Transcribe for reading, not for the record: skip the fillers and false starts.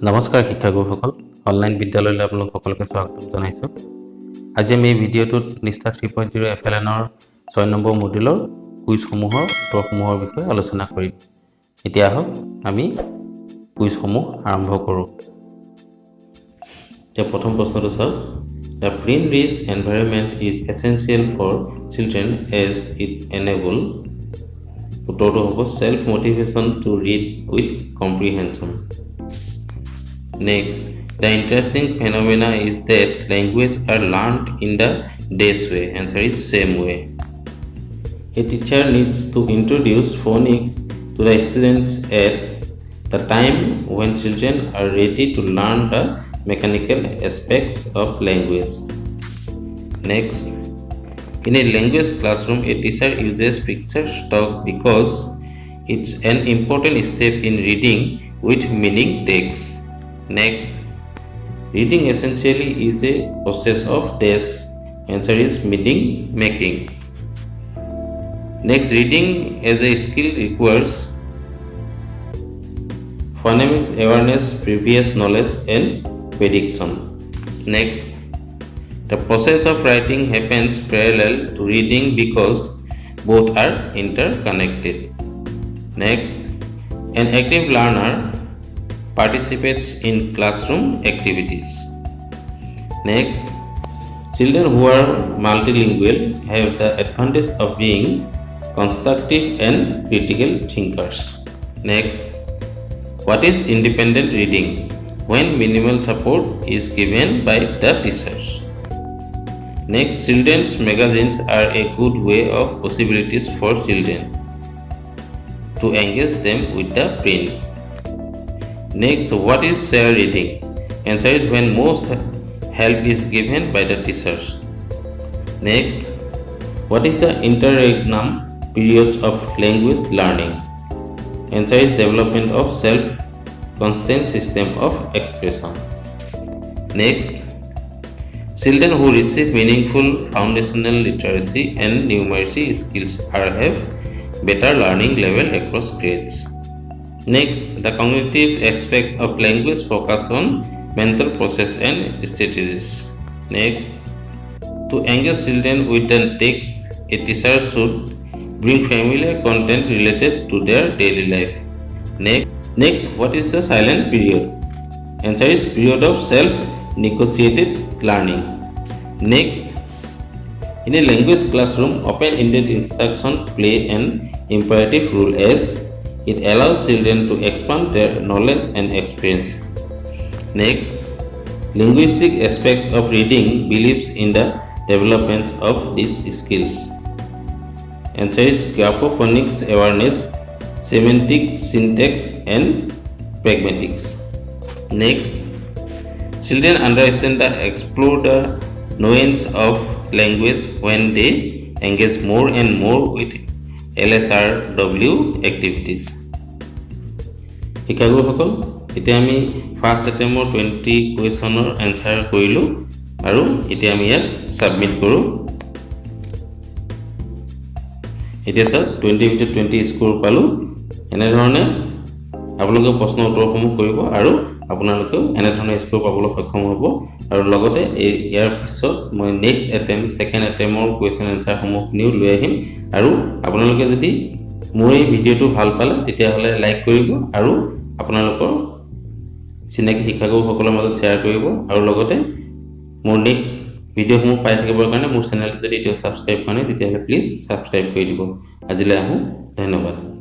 নমস্কাৰ শিক্ষাগুৰুসকল অনলাইন বিদ্যালয়লৈ আপোনালোক সকলোকে স্বাগতম জনাইছো আজি আমি এই ভিডিঅ'টোত নিষ্ঠা 3.0 FLN ৰ 6 নম্বৰ মডুলৰ কুইজসমূহৰ উত্তৰসমূহৰ বিষয়ে আলোচনা কৰিম এতিয়া আহক আমি কুইজসমূহ আৰম্ভ কৰোঁ এতিয়া প্ৰথম প্ৰশ্নটো চাওক The brain-rich environment is essential for children as it enables self-motivation to read with comprehension. Next, the interesting phenomena is that languages are learned in the dash way. Answer is same way. A teacher needs to introduce phonics to the students at the time when children are ready to learn the mechanical aspects of language. Next, in a language classroom, a teacher uses picture stock because it's an important step in reading with meaning text. Next, reading essentially is a process of dash. Answer is meaning making. Next, reading as a skill requires phonemics awareness, previous knowledge and prediction. Next, the process of writing happens parallel to reading because both are interconnected. Next, an active learner participates in classroom activities. Next, children who are multilingual have the advantage of being constructive and critical thinkers. Next, what is independent reading? When minimal support is given by the teachers. Next, children's magazines are a good way of possibilities for children to engage them with the print. Next, what is share reading? Answer is when most help is given by the teachers. Next, what is the interregnum period of language learning? Answer is development of self-conscious system of expression. Next, children who receive meaningful foundational literacy and numeracy skills have better learning level across grades. Next, the cognitive aspects of language focus on mental process and strategies. Next, to engage children with the text, a teacher should bring familiar content related to their daily life. Next, what is the silent period? Answer is period of self-negotiated learning. Next, in a language classroom, open-ended instruction play an imperative role as it allows children to expand their knowledge and experience. Next, linguistic aspects of reading believes in the development of these skills. Answer is graphophonics awareness, semantic syntax and pragmatics. Next, children understand and explore the nuance of language when they engage more and more with LSRW activities. শিক্ষাগুৰুসকল এতিয়া আমি first এটেম্পৰ 20 কুৱেশ্যনৰ answer কৰিলো আৰু এতিয়া আমি ইয়াত submit কৰো এতিয়া sir 20 ভিতৰত 20 স্কোৰ পালো এনে ধৰণে আপোনালোকে প্ৰশ্ন উত্তৰসমূহ কৰিব আৰু আপোনালোকে এনে ধৰণে স্কোৰ পাবলৈ সক্ষম হ'ব আৰু লগতে ইয়াৰ পিছত মই নেক্সট এটেম্প সেকেন্ড এটেম্পৰ কুৱেশ্যন এনসাৰ সমূহ নিউ লৈ আহিম আৰু আপোনালোকে যদি মোৰ এই ভিডিঅটো ভাল পালে তেতিয়া হলে লাইক কৰিব আৰু আপোনালোকৰ চিনাকি শিক্ষাগুৰুসকলৰ মাজত শ্বেয়াৰ কৰিব আৰু লগতে মোৰ নেক্সট ভিডিঅসমূহ পাই থাকিবৰ কাৰণে মোৰ চেনেলটো যদি এতিয়া সাবস্ক্ৰাইব কৰা নাই তেতিয়া হলে প্লিজ সাবস্ক্ৰাইব কৰি দিব আজিলৈ আহো ধন্যবাদ